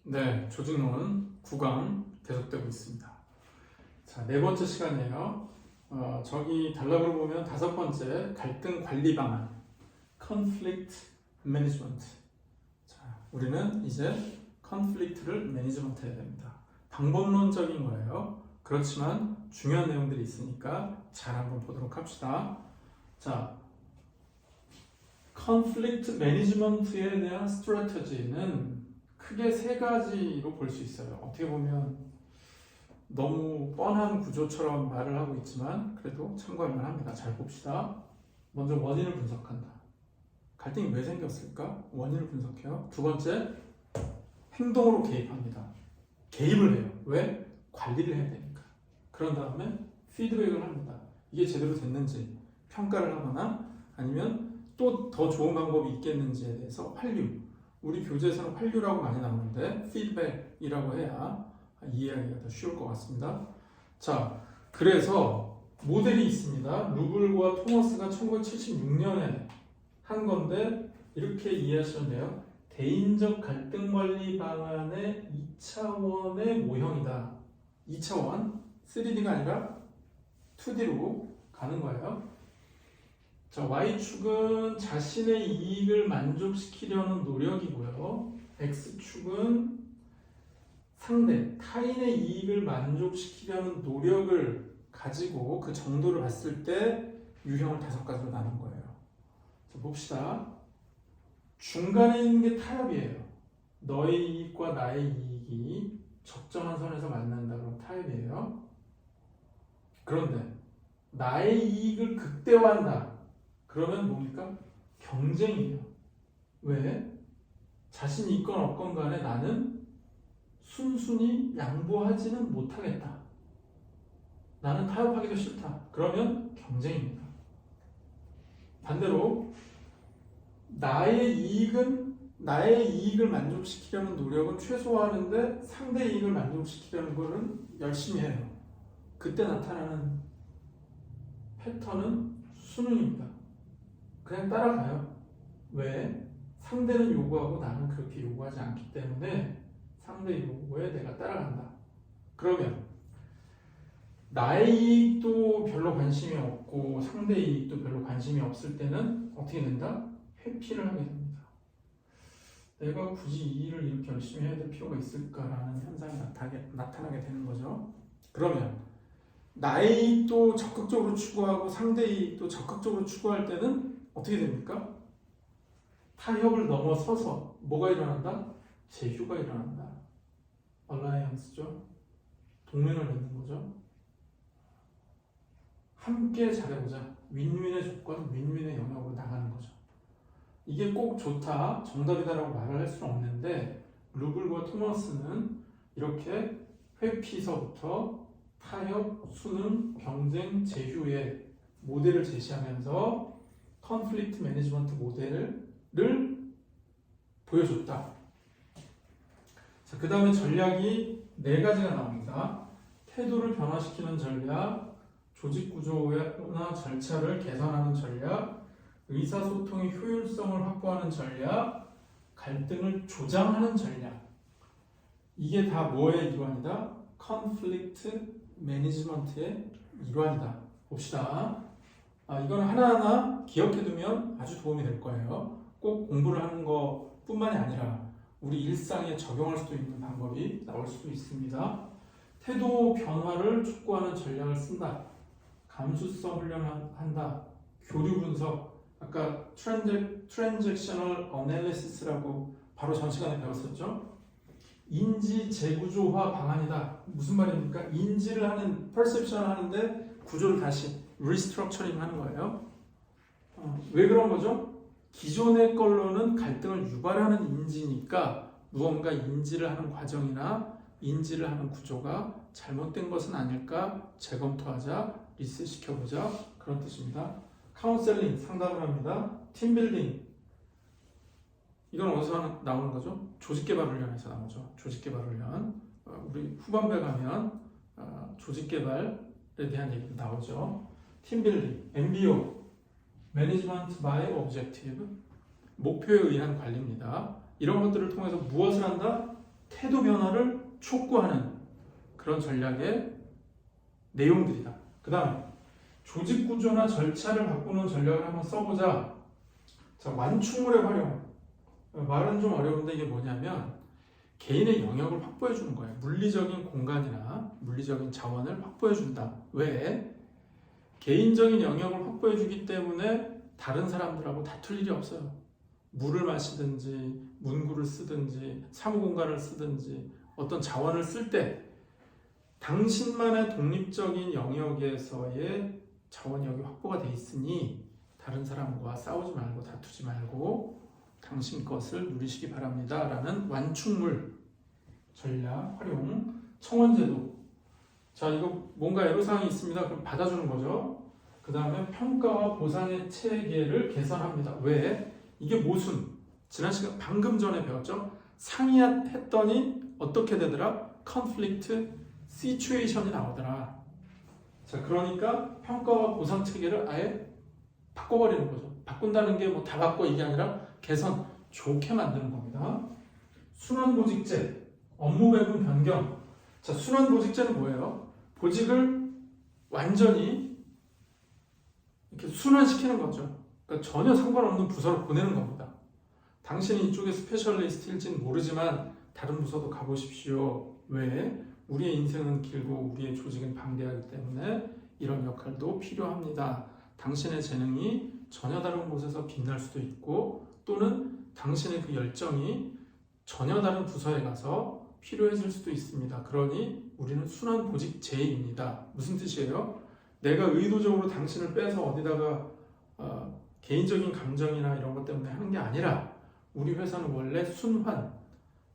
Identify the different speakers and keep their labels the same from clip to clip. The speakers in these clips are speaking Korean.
Speaker 1: 네, 조직론 9강 계속되고 있습니다. 자, 네 번째 시간이에요. 저기 단락으로 보면 다섯 번째 갈등 관리 방안, conflict management. 자, 우리는 이제 컨플릭트를 매니지먼트 해야 됩니다. 방법론적인 거예요. 그렇지만 중요한 내용들이 있으니까 잘 한번 보도록 합시다. 자, 컨플릭트 매니지먼트에 대한 스트래터지는 크게 세 가지로 볼 수 있어요. 어떻게 보면 너무 뻔한 구조처럼 말을 하고 있지만 그래도 참고할 만합니다. 잘 봅시다. 먼저 원인을 분석한다. 갈등이 왜 생겼을까? 원인을 분석해요. 두 번째, 행동으로 개입합니다. 개입을 해요. 왜? 관리를 해야 되니까. 그런 다음에 피드백을 합니다. 이게 제대로 됐는지 평가를 하거나 아니면 또 더 좋은 방법이 있겠는지에 대해서 환류. 우리 교재에서는 환류라고 많이 나오는데 피드백이라고 해야 이해하기가 더 쉬울 것 같습니다. 자, 그래서 모델이 있습니다. 루블과 토머스가 1976년에 한 건데 이렇게 이해하시면 돼요. 대인적 갈등 관리 방안의 2차원의 모형이다. 2차원, 3D가 아니라 2D로 가는 거예요. 자, Y축은 자신의 이익을 만족시키려는 노력이고요. X축은 상대, 타인의 이익을 만족시키려는 노력을 가지고 그 정도를 봤을 때 유형을 5가지로 나눈 거예요. 자, 봅시다. 중간에 있는 게 타협이에요. 너의 이익과 나의 이익이 적정한 선에서 만난다고 타협이에요. 그런데 나의 이익을 극대화한다. 그러면 뭡니까? 경쟁이에요. 왜? 자신이 있건 없건 간에 나는 순순히 양보하지는 못하겠다. 나는 타협하기도 싫다. 그러면 경쟁입니다. 반대로 나의 이익을 만족시키려는 노력은 최소화하는데 상대의 이익을 만족시키려는 거는 열심히 해요. 그때 나타나는 패턴은 순응입니다. 그냥 따라가요. 왜? 상대는 요구하고 나는 그렇게 요구하지 않기 때문에 상대 요구에 내가 따라간다. 그러면 나의 이익도 별로 관심이 없고 상대의 이익도 별로 관심이 없을 때는 어떻게 된다? 회피를 하게 됩니다. 내가 굳이 이 일을 이렇게 열심히 해야 될 필요가 있을까라는 현상이 나타나게 되는 거죠. 그러면 나의 이익도 적극적으로 추구하고 상대의 이익도 적극적으로 추구할 때는 어떻게 됩니까? 타협을 넘어서서 뭐가 일어난다? 제휴가 일어난다. 얼라이언스죠. 동맹을 맺는 거죠. 함께 잘해보자. 윈윈의 조건, 윈윈의 영역으로 나가는 거죠. 이게 꼭 좋다, 정답이다라고 말을 할 수는 없는데 루블과 토머스는 이렇게 회피서부터 타협, 순응, 경쟁, 제휴의 모델을 제시하면서 컨플릭트 매니지먼트 모델을 보여줬다. 자, 그 다음에 전략이 4가지가 나옵니다. 태도를 변화시키는 전략, 조직 구조나 절차를 개선하는 전략, 의사소통의 효율성을 확보하는 전략, 갈등을 조장하는 전략. 이게 다 뭐의 일환이다? 컨플릭트 매니지먼트의 일환이다. 봅시다. 이건 하나하나 기억해두면 아주 도움이 될 거예요. 꼭 공부를 하는 것뿐만이 아니라 우리 일상에 적용할 수도 있는 방법이 나올 수도 있습니다. 태도 변화를 촉구하는 전략을 쓴다. 감수성 훈련한다. 교류 분석. 아까 트랜잭셔널 어널리시스라고 바로 전 시간에 배웠었죠. 인지 재구조화 방안이다. 무슨 말입니까? 인지를 하는, 퍼셉션을 하는데 구조를 다시 리스트럭처링 하는 거예요. 왜 그런 거죠? 기존의 걸로는 갈등을 유발하는 인지니까 무언가 인지를 하는 과정이나 인지를 하는 구조가 잘못된 것은 아닐까 재검토하자, 리셋시켜보자, 그런 뜻입니다. 카운셀링, 상담을 합니다. 팀빌딩, 이건 어디서 나오는 거죠? 조직개발훈련에서 나오죠. 조직개발훈련. 우리 후반부에 가면 조직개발에 대한 얘기도 나오죠. 팀빌딩, MBO, Management by Objective, 목표에 의한 관리입니다. 이런 것들을 통해서 무엇을 한다? 태도 변화를 촉구하는 그런 전략의 내용들이다. 그 다음에 조직 구조나 절차를 바꾸는 전략을 한번 써보자. 자, 완충물의 활용. 말은 좀 어려운데 이게 뭐냐면 개인의 영역을 확보해 주는 거예요. 물리적인 공간이나 물리적인 자원을 확보해 준다. 왜? 개인적인 영역을 확보해 주기 때문에 다른 사람들하고 다툴 일이 없어요. 물을 마시든지 문구를 쓰든지 사무 공간을 쓰든지 어떤 자원을 쓸 때 당신만의 독립적인 영역에서의 자원력이 확보가 돼 있으니 다른 사람과 싸우지 말고 다투지 말고 당신 것을 누리시기 바랍니다. 라는 완충물 전략 활용 청원제도. 자, 이거 뭔가 애로사항이 있습니다. 그럼 받아주는 거죠. 그 다음에 평가와 보상의 체계를 개선합니다. 왜? 이게 모순. 지난 시간 방금 전에 배웠죠. 상의했더니 어떻게 되더라? conflict situation이 나오더라. 자, 그러니까 평가와 보상 체계를 아예 바꿔버리는 거죠. 바꾼다는 게 뭐 다 바꿔 이게 아니라 개선, 좋게 만드는 겁니다. 순환보직제, 업무 배분 변경. 자, 순환보직제는 뭐예요? 보직을 완전히 이렇게 순환시키는 거죠. 그러니까 전혀 상관없는 부서로 보내는 겁니다. 당신이 이쪽에 스페셜리스트일지는 모르지만 다른 부서도 가보십시오. 왜? 우리의 인생은 길고 우리의 조직은 방대하기 때문에 이런 역할도 필요합니다. 당신의 재능이 전혀 다른 곳에서 빛날 수도 있고 또는 당신의 그 열정이 전혀 다른 부서에 가서 필요해질 수도 있습니다. 그러니 우리는 순환보직제입니다. 무슨 뜻이에요? 내가 의도적으로 당신을 빼서 어디다가 개인적인 감정이나 이런 것 때문에 하는 게 아니라 우리 회사는 원래 순환,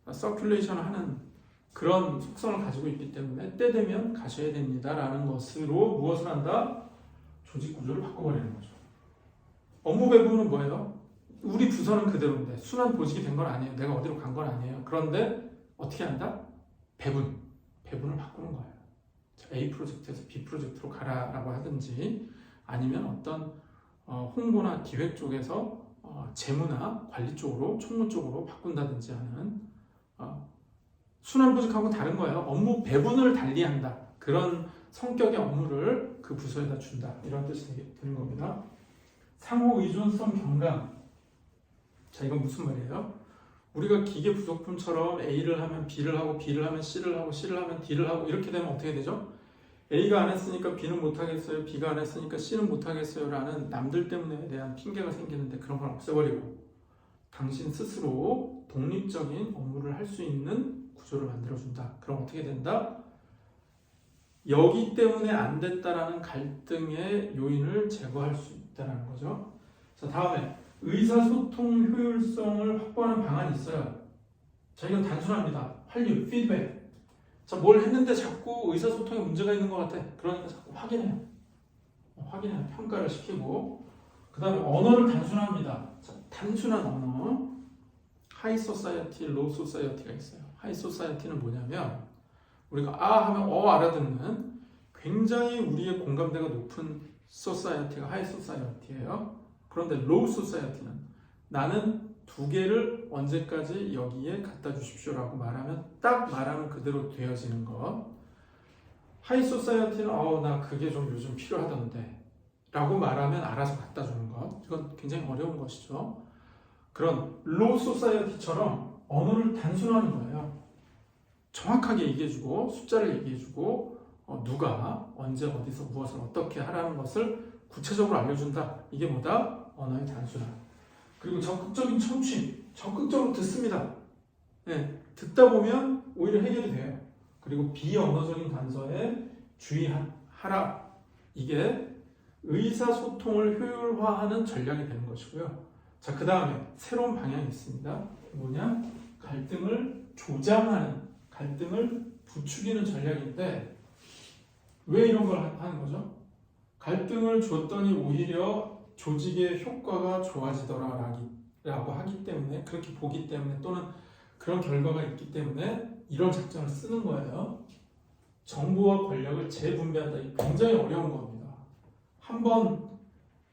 Speaker 1: 서큘레이션 하는 그런 속성을 가지고 있기 때문에 때 되면 가셔야 됩니다. 라는 것으로 무엇을 한다? 조직 구조를 바꿔버리는 거죠. 업무 배분은 뭐예요? 우리 부서는 그대로인데 순환 보직이 된 건 아니에요. 내가 어디로 간 건 아니에요. 그런데 어떻게 한다? 배분을 바꾸는 거예요. A 프로젝트에서 B 프로젝트로 가라라고 하든지 아니면 어떤 홍보나 기획 쪽에서 재무나 관리 쪽으로 총무 쪽으로 바꾼다든지 하는 순환보직하고 다른 거예요. 업무 배분을 달리한다. 그런 성격의 업무를 그 부서에다 준다. 이런 뜻이 되는 겁니다. 상호 의존성 경감. 자, 이건 무슨 말이에요? 우리가 기계 부속품처럼 A를 하면 B를 하고 B를 하면 C를 하고 C를 하면 D를 하고 이렇게 되면 어떻게 되죠? A가 안 했으니까 B는 못하겠어요. B가 안 했으니까 C는 못하겠어요. 라는 남들 때문에 대한 핑계가 생기는데 그런 걸 없애버리고 당신 스스로 독립적인 업무를 할 수 있는 구조를 만들어준다. 그럼 어떻게 된다? 여기 때문에 안 됐다라는 갈등의 요인을 제거할 수 있다는 거죠. 자, 다음에 의사소통 효율성을 확보하는 방안이 있어요. 자, 이건 단순합니다. 활류, 피드백. 자, 뭘 했는데 자꾸 의사소통에 문제가 있는 것 같아. 그러니까 자꾸 확인해요. 평가를 시키고. 그 다음에 언어를 단순합니다. 자, 단순한 언어. 하이 소사이어티, 로우 소사이어티가 있어요. 하이 소사이어티는 뭐냐면 우리가 아 하면 알아듣는 굉장히 우리의 공감대가 높은 소사이어티가 하이 소사이어티예요. 그런데 로우 소사이어티는 나는 두 개를 언제까지 여기에 갖다 주십시오라고 말하면 딱 말하는 그대로 되어지는 것. 하이 소사이어티는 나 그게 좀 요즘 필요하던데 라고 말하면 알아서 갖다 주는 것. 이건 굉장히 어려운 것이죠. 그런 로우 소사이어티처럼 언어를 단순화하는 거예요. 정확하게 얘기해주고 숫자를 얘기해주고 누가 언제 어디서 무엇을 어떻게 하라는 것을 구체적으로 알려준다. 이게 뭐다? 언어의 단순화. 그리고 적극적인 청취. 적극적으로 듣습니다. 네, 듣다 보면 오히려 해결이 돼요. 그리고 비언어적인 단서에 주의하라. 이게 의사소통을 효율화하는 전략이 되는 것이고요. 자, 그 다음에 새로운 방향이 있습니다. 뭐냐? 갈등을 조장하는, 갈등을 부추기는 전략인데 왜 이런 걸 하는 거죠? 갈등을 줬더니 오히려 조직의 효과가 좋아지더라라고 하기 때문에, 그렇게 보기 때문에 또는 그런 결과가 있기 때문에 이런 작전을 쓰는 거예요. 정보와 권력을 재분배한다. 이게 굉장히 어려운 겁니다. 한번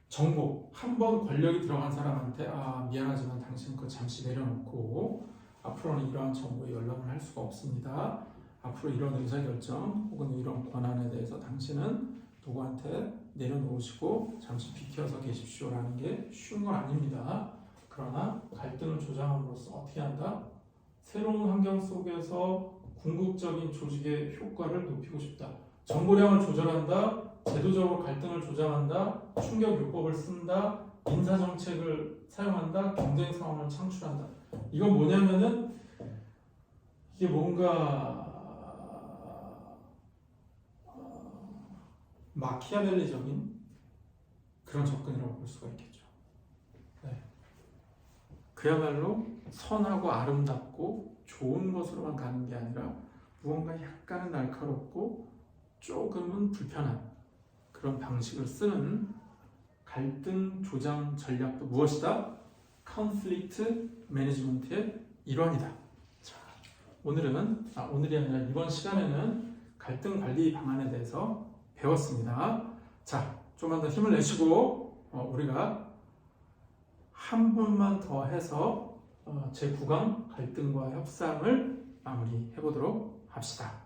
Speaker 1: 정보, 한번 권력이 들어간 사람한테 미안하지만 당신 그거 잠시 내려놓고 앞으로는 이러한 정보에 연락을 할 수가 없습니다. 앞으로 이런 의사결정 혹은 이런 권한에 대해서 당신은 누구한테 내려놓으시고 잠시 비켜서 계십시오라는 게 쉬운 건 아닙니다. 그러나 갈등을 조장함으로써 어떻게 한다? 새로운 환경 속에서 궁극적인 조직의 효과를 높이고 싶다. 정보량을 조절한다. 제도적으로 갈등을 조장한다. 충격 요법을 쓴다. 인사정책을 사용한다. 경쟁 상황을 창출한다. 이건 뭐냐면은 이게 뭔가 마키아벨리적인 그런 접근이라고 볼 수가 있겠죠. 네. 그야말로 선하고 아름답고 좋은 것으로만 가는 게 아니라 무언가 약간은 날카롭고 조금은 불편한 그런 방식을 쓰는 갈등 조장 전략도 무엇이다? 컨플릭트 매니지먼트의 일환이다. 자, 오늘이 아니라 이번 시간에는 갈등 관리 방안에 대해서 배웠습니다. 자, 좀만 더 힘을 내시고 우리가 한 번만 더 해서 제9강 갈등과 협상을 마무리해 보도록 합시다.